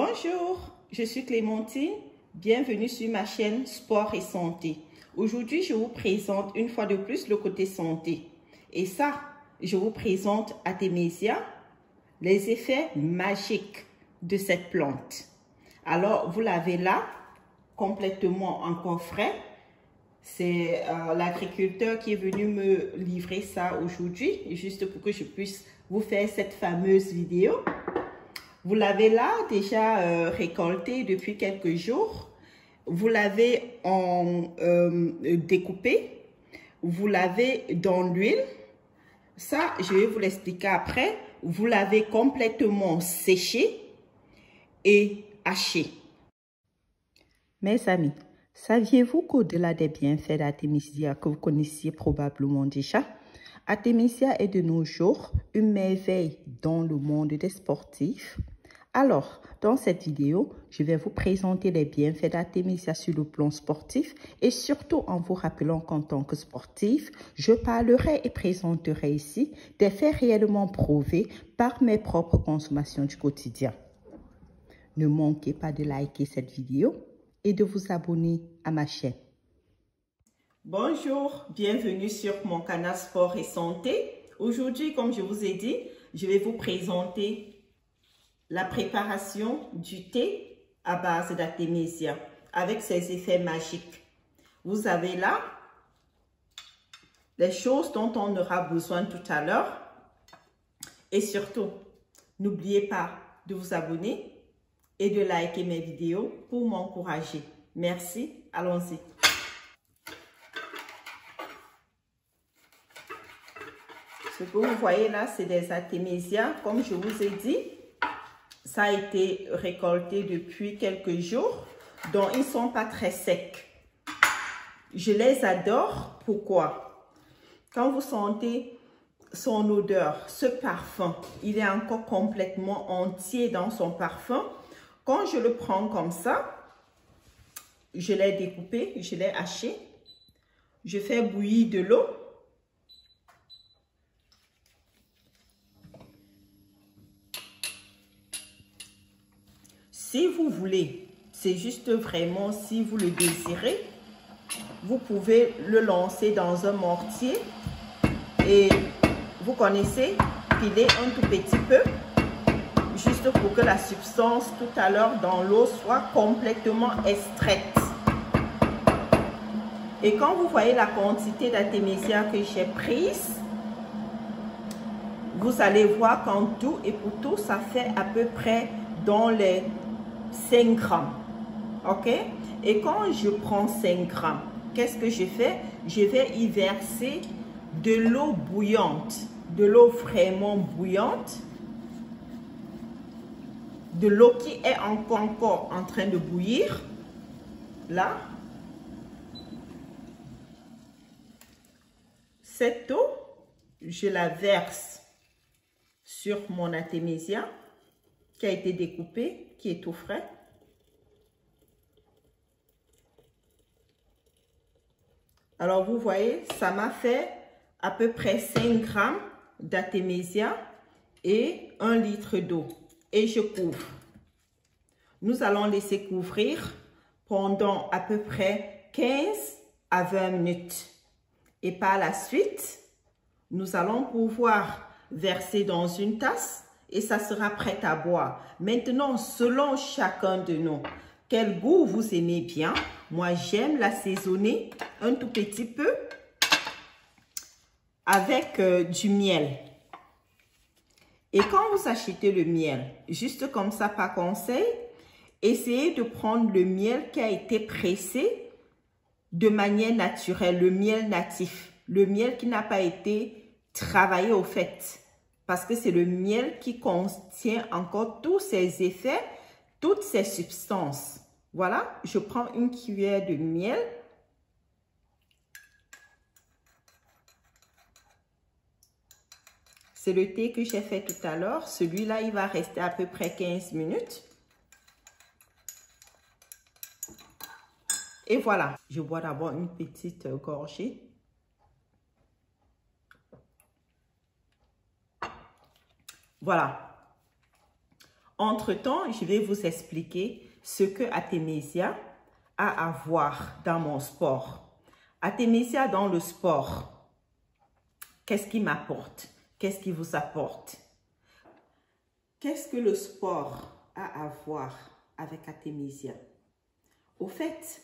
Bonjour, je suis Clémentine, bienvenue sur ma chaîne Sport et Santé. Aujourd'hui, je vous présente une fois de plus le côté santé. Et ça, je vous présente Artemisia, les effets magiques de cette plante. Alors, vous l'avez là, complètement encore frais. C'est l'agriculteur qui est venu me livrer ça aujourd'hui, juste pour que je puisse vous faire cette fameuse vidéo. Vous l'avez là déjà récolté depuis quelques jours. Vous l'avez découpé. Vous l'avez dans l'huile. Ça, je vais vous l'expliquer après. Vous l'avez complètement séché et haché. Mes amis, saviez-vous qu'au-delà des bienfaits d'Artemisia que vous connaissiez probablement déjà, Artemisia est de nos jours une merveille dans le monde des sportifs? Alors, dans cette vidéo, je vais vous présenter les bienfaits d'Artemisia sur le plan sportif et surtout en vous rappelant qu'en tant que sportif, je parlerai et présenterai ici des faits réellement prouvés par mes propres consommations du quotidien. Ne manquez pas de liker cette vidéo et de vous abonner à ma chaîne. Bonjour, bienvenue sur mon canal Sport et Santé. Aujourd'hui, comme je vous ai dit, je vais vous présenter la préparation du thé à base d'Artemisia avec ses effets magiques. Vous avez là les choses dont on aura besoin tout à l'heure. Et surtout, n'oubliez pas de vous abonner et de liker mes vidéos pour m'encourager. Merci, allons-y. Ce que vous voyez là, c'est des Artemisia, comme je vous ai dit. Ça a été récolté depuis quelques jours, donc ils ne sont pas très secs. Je les adore. Pourquoi? Quand vous sentez son odeur, ce parfum, il est encore complètement entier dans son parfum. Quand je le prends comme ça, je l'ai découpé, je l'ai haché. Je fais bouillir de l'eau. Si vous voulez, c'est juste vraiment si vous le désirez, vous pouvez le lancer dans un mortier et vous connaissez, piler un tout petit peu, juste pour que la substance tout à l'heure dans l'eau soit complètement extraite. Et quand vous voyez la quantité d'Artemisia que j'ai prise, vous allez voir qu'en tout et pour tout, ça fait à peu près dans les 5 grammes, ok? Et quand je prends 5 grammes, qu'est-ce que je fais? Je vais y verser de l'eau bouillante, de l'eau vraiment bouillante, de l'eau qui est encore en train de bouillir, là. Cette eau, je la verse sur mon Artemisia qui a été découpé, qui est tout frais. Alors, vous voyez, ça m'a fait à peu près 5 grammes d'Artemisia et 1 litre d'eau. Et je couvre. Nous allons laisser couvrir pendant à peu près 15 à 20 minutes. Et par la suite, nous allons pouvoir verser dans une tasse et ça sera prêt à boire. Maintenant, selon chacun de nous, quel goût vous aimez bien? Moi, j'aime l'assaisonner un tout petit peu avec du miel. Et quand vous achetez le miel, juste comme ça, par conseil, essayez de prendre le miel qui a été pressé de manière naturelle, le miel natif, le miel qui n'a pas été travaillé au fait. Parce que c'est le miel qui contient encore tous ces effets, toutes ces substances. Voilà, je prends une cuillère de miel. C'est le thé que j'ai fait tout à l'heure. Celui-là, il va rester à peu près 15 minutes. Et voilà, je bois d'abord une petite gorgée. Voilà. Entre-temps, je vais vous expliquer ce que Artemisia a à voir dans mon sport. Artemisia dans le sport, qu'est-ce qui m'apporte? Qu'est-ce qui vous apporte? Qu'est-ce que le sport a à voir avec Artemisia? Au fait,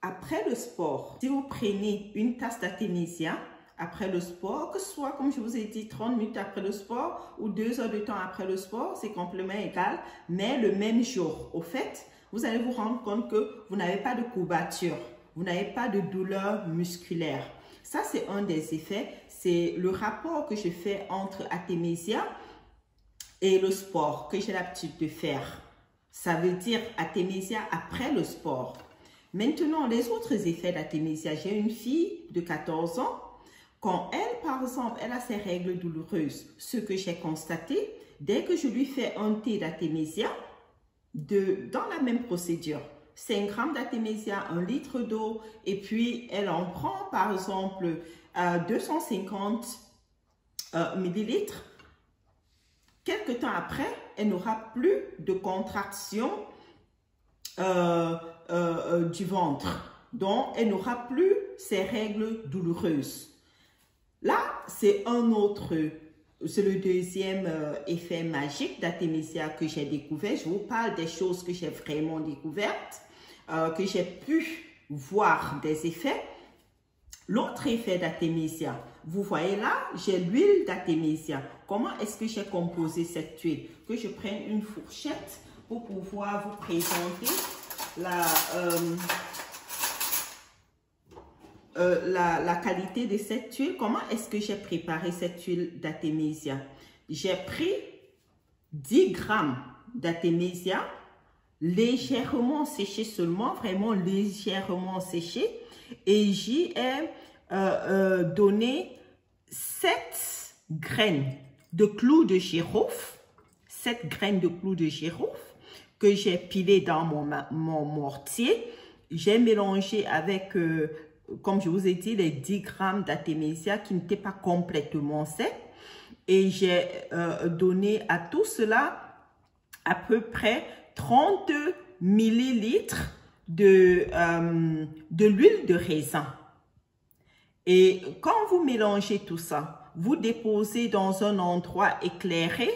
après le sport, si vous prenez une tasse d'Artemisia, après le sport, que ce soit, comme je vous ai dit, 30 minutes après le sport ou 2 heures de temps après le sport, c'est complètement égal, mais le même jour. Au fait, vous allez vous rendre compte que vous n'avez pas de courbature, vous n'avez pas de douleur musculaire. Ça, c'est un des effets, c'est le rapport que je fais entre Artemisia et le sport que j'ai l'habitude de faire. Ça veut dire Artemisia après le sport. Maintenant, les autres effets d'Artemisia, j'ai une fille de 14 ans. Quand elle, par exemple, elle a ses règles douloureuses, ce que j'ai constaté, dès que je lui fais un thé d'Artemisia, dans la même procédure, 5 grammes d'Artemisia, 1 litre d'eau, et puis elle en prend, par exemple, 250 millilitres. Quelque temps après, elle n'aura plus de contraction du ventre. Donc, elle n'aura plus ses règles douloureuses. Là, c'est le deuxième effet magique d'Artemisia que j'ai découvert. Je vous parle des choses que j'ai vraiment découvertes, que j'ai pu voir des effets. L'autre effet d'Artemisia, vous voyez là, j'ai l'huile d'Artemisia. Comment est-ce que j'ai composé cette huile? Que je prenne une fourchette pour pouvoir vous présenter la qualité de cette huile. Comment est-ce que j'ai préparé cette huile d'Artemisia? J'ai pris 10 grammes d'Artemisia, légèrement séché seulement, vraiment légèrement séché, et j'y ai donné 7 graines de clous de girofle, 7 graines de clous de girofle que j'ai pilé dans mon mortier. J'ai mélangé avec, comme je vous ai dit, les 10 grammes d'Artemisia qui n'étaient pas complètement secs. Et j'ai donné à tout cela à peu près 30 millilitres de l'huile de raisin. Et quand vous mélangez tout ça, vous déposez dans un endroit éclairé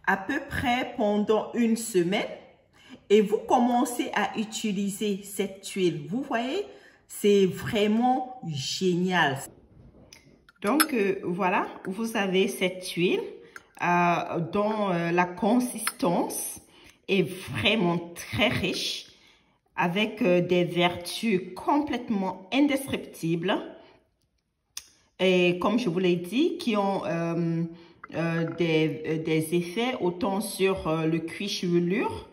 à peu près pendant une semaine et vous commencez à utiliser cette huile. Vous voyez, c'est vraiment génial. Donc, voilà, vous avez cette huile dont la consistance est vraiment très riche avec des vertus complètement indescriptibles. Et comme je vous l'ai dit, qui ont des effets autant sur le cuir chevelure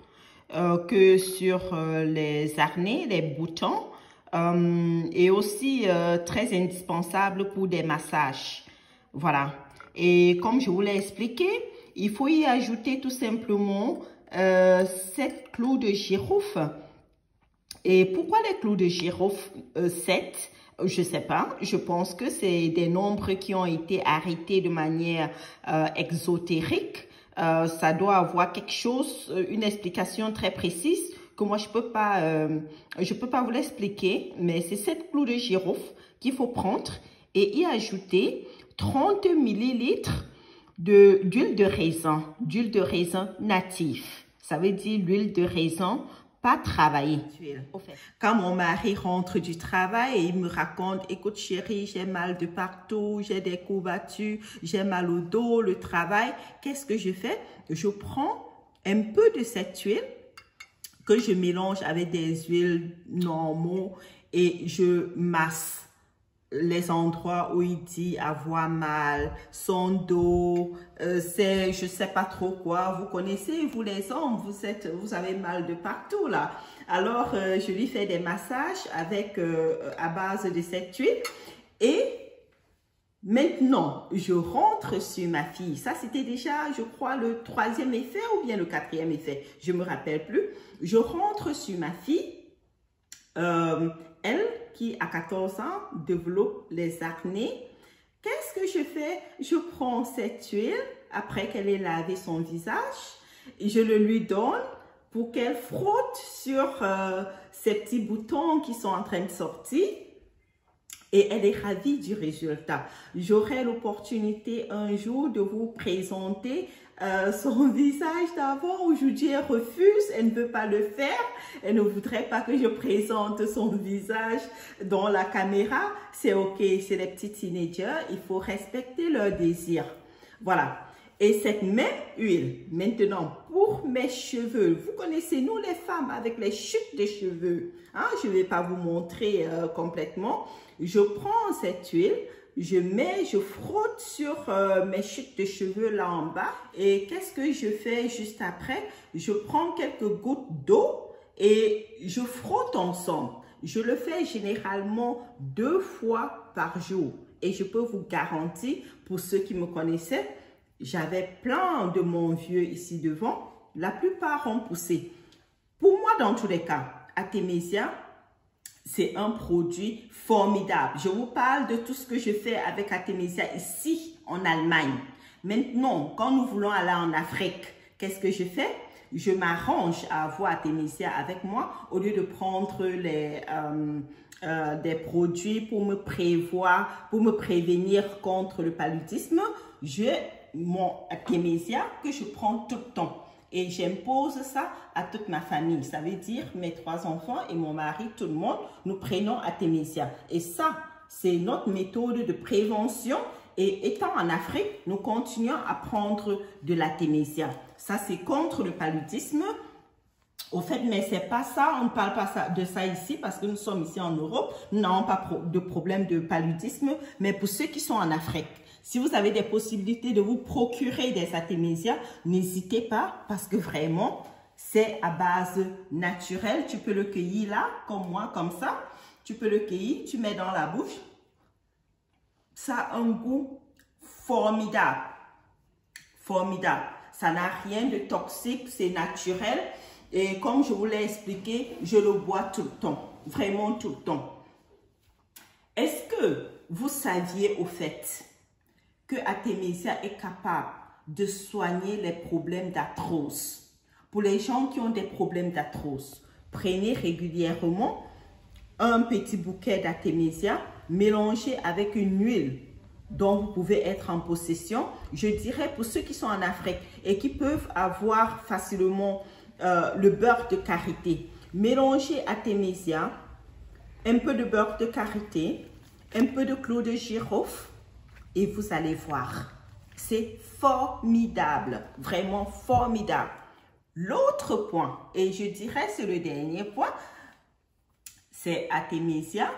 que sur les harnais, les boutons, et aussi très indispensable pour des massages. Voilà. Et comme je vous l'ai expliqué, il faut y ajouter tout simplement 7 clous de girofle. Et pourquoi les clous de girofle 7? Je ne sais pas, je pense que c'est des nombres qui ont été arrêtés de manière exotérique. Ça doit avoir quelque chose, une explication très précise que moi je peux pas vous l'expliquer, mais c'est 7 clous de girofle qu'il faut prendre et y ajouter 30 millilitres d'huile de raisin natif. Ça veut dire l'huile de raisin pas travailler. Quand mon mari rentre du travail et il me raconte, écoute chérie, j'ai mal de partout, j'ai des courbatures, j'ai mal au dos, le travail, qu'est-ce que je fais? Je prends un peu de cette huile que je mélange avec des huiles normaux et je masse les endroits où il dit avoir mal, son dos, c'est je sais pas trop quoi. Vous connaissez, vous les hommes, vous avez mal de partout là. Alors je lui fais des massages avec à base de cette huile et maintenant je rentre sur ma fille. Ça c'était déjà, je crois, le 3e effet ou bien le 4e effet, je me rappelle plus. Je rentre sur ma fille. Elle, qui a 14 ans, développe les acnés. Qu'est-ce que je fais? Je prends cette huile, après qu'elle ait lavé son visage, Et je le lui donne pour qu'elle frotte sur ces petits boutons qui sont en train de sortir. Et elle est ravie du résultat. J'aurai l'opportunité un jour de vous présenter son visage d'avant. Aujourd'hui, elle refuse, elle ne veut pas le faire. Elle ne voudrait pas que je présente son visage dans la caméra. C'est ok, c'est les petits teenagers. Il faut respecter leurs désirs. Voilà. Et cette même huile, maintenant, pour mes cheveux, vous connaissez, nous les femmes, avec les chutes de cheveux, hein, je ne vais pas vous montrer complètement. Je prends cette huile, je frotte sur mes chutes de cheveux là en bas. Et qu'est-ce que je fais juste après? Je prends quelques gouttes d'eau et je frotte ensemble. Je le fais généralement 2 fois par jour. Et je peux vous garantir, pour ceux qui me connaissaient, j'avais plein de mon vieux ici devant. La plupart ont poussé. Pour moi, dans tous les cas, Artemisia, c'est un produit formidable. Je vous parle de tout ce que je fais avec Artemisia ici en Allemagne. Maintenant, quand nous voulons aller en Afrique, qu'est-ce que je fais? Je m'arrange à avoir Artemisia avec moi au lieu de prendre des produits pour me prévenir contre le paludisme. J'ai mon Artemisia que je prends tout le temps. Et j'impose ça à toute ma famille. Ça veut dire mes 3 enfants et mon mari, tout le monde, nous prenons Artemisia. Et ça, c'est notre méthode de prévention. Et étant en Afrique, nous continuons à prendre de l'Artemisia. Ça, c'est contre le paludisme. Au fait, mais c'est pas ça, on ne parle pas de ça ici parce que nous sommes ici en Europe. Nous n'avons pas de problème de paludisme. Mais pour ceux qui sont en Afrique, si vous avez des possibilités de vous procurer des Artemisia, n'hésitez pas parce que vraiment, c'est à base naturelle. Tu peux le cueillir là, comme moi, comme ça. Tu peux le cueillir, tu mets dans la bouche. Ça a un goût formidable. Formidable. Ça n'a rien de toxique, c'est naturel. Et comme je vous l'ai expliqué, je le bois tout le temps. Vraiment tout le temps. Est-ce que vous saviez au fait que Artemisia est capable de soigner les problèmes d'arthrose? Pour les gens qui ont des problèmes d'arthrose, prenez régulièrement un petit bouquet d'Artemisia mélangé avec une huile dont vous pouvez être en possession. Je dirais pour ceux qui sont en Afrique et qui peuvent avoir facilement le beurre de karité. Mélangez Artemisia, un peu de beurre de karité, un peu de clou de girofle et vous allez voir. C'est formidable, vraiment formidable. L'autre point, et je dirais c'est le dernier point, c'est Artemisia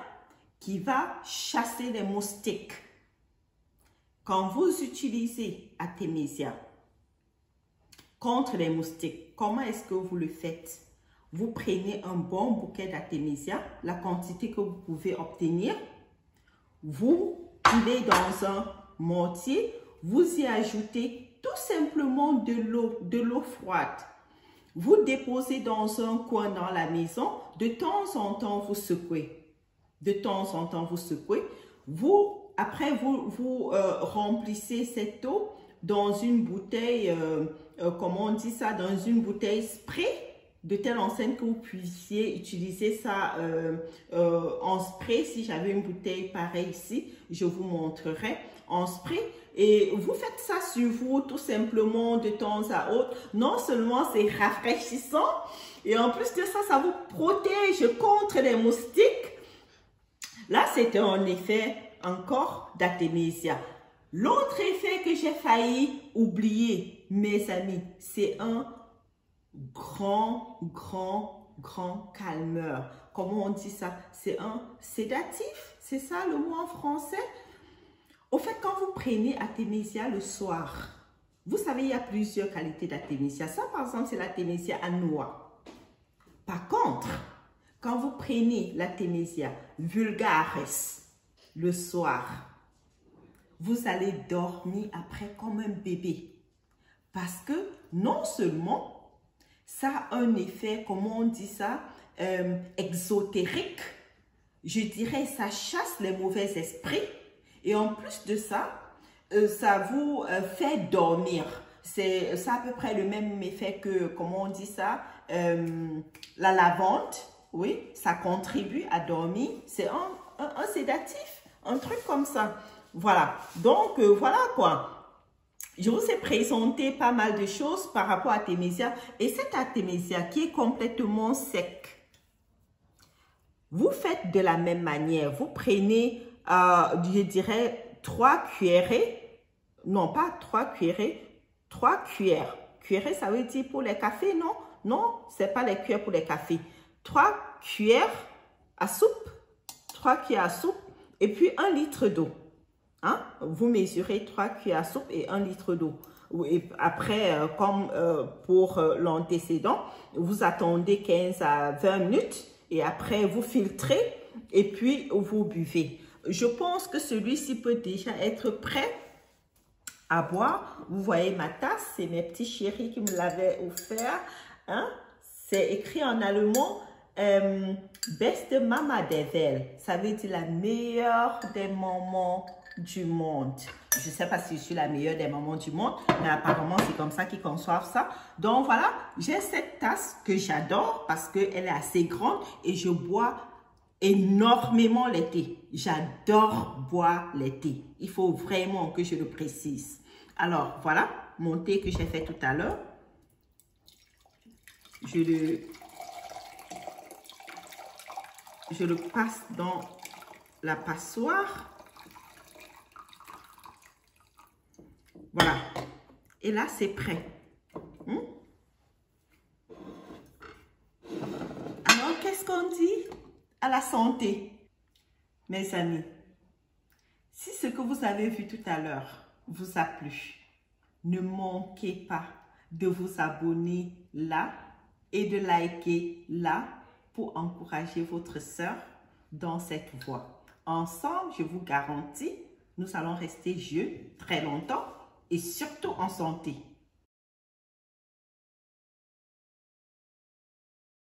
qui va chasser les moustiques. Quand vous utilisez Artemisia contre les moustiques, comment est-ce que vous le faites? Vous prenez un bon bouquet d'Artemisia, la quantité que vous pouvez obtenir, vous coulez dans un mortier, vous y ajoutez tout simplement de l'eau froide. Vous déposez dans un coin dans la maison, de temps en temps vous secouez. De temps en temps vous secouez. Après vous remplissez cette eau dans une bouteille, comment on dit ça, dans une bouteille spray, de telle enseigne que vous puissiez utiliser ça en spray. Si j'avais une bouteille pareille ici, je vous montrerai en spray. Et vous faites ça sur vous tout simplement de temps à autre. Non seulement c'est rafraîchissant, et en plus de ça, ça vous protège contre les moustiques. Là, c'était un effet encore d'Artemisia. L'autre effet que j'ai failli oublier, mes amis, c'est un grand calmeur. Comment on dit ça? C'est un sédatif, c'est ça le mot en français? Au fait, quand vous prenez Artemisia le soir, vous savez, il y a plusieurs qualités d'Artemisia. Ça, par exemple, c'est l'Artemisia à noix. Par contre, quand vous prenez l'Artemisia vulgaris le soir, vous allez dormir après comme un bébé. Parce que non seulement ça a un effet, comment on dit ça, exotérique, je dirais ça chasse les mauvais esprits et en plus de ça, ça vous fait dormir. C'est à peu près le même effet que, comment on dit ça, la lavande. Oui, ça contribue à dormir. C'est un sédatif, un truc comme ça. Voilà, donc voilà quoi. Je vous ai présenté pas mal de choses par rapport à Artémisia. Et cet Artémisia qui est complètement sec, vous faites de la même manière. Vous prenez, je dirais, 3 cuillerées. Non, pas 3 cuillerées, 3 cuillères. Cuillerées, ça veut dire pour les cafés, non? Non, ce n'est pas les cuillères pour les cafés. 3 cuillères à soupe. 3 cuillères à soupe. Et puis 1 litre d'eau. Hein? Vous mesurez 3 cuillères à soupe et 1 litre d'eau. Et après, comme pour l'antécédent, vous attendez 15 à 20 minutes et après vous filtrez et puis vous buvez. Je pense que celui-ci peut déjà être prêt à boire. Vous voyez ma tasse, c'est mes petits chéris qui me l'avaient offert. Hein? C'est écrit en allemand. Beste Mama der Welt, ça veut dire la meilleure des mamans du monde. Je ne sais pas si je suis la meilleure des mamans du monde, mais apparemment c'est comme ça qu'ils conçoivent ça. Donc voilà, j'ai cette tasse que j'adore parce qu'elle est assez grande et je bois énormément les thés. J'adore boire les thés. Il faut vraiment que je le précise. Alors voilà, mon thé que j'ai fait tout à l'heure. Je le passe dans la passoire. Voilà. Et là, c'est prêt. Alors, qu'est-ce qu'on dit? À la santé, mes amis. Si ce que vous avez vu tout à l'heure vous a plu, ne manquez pas de vous abonner là et de liker là pour encourager votre sœur dans cette voie. Ensemble, je vous garantis, nous allons rester jeunes très longtemps et surtout en santé.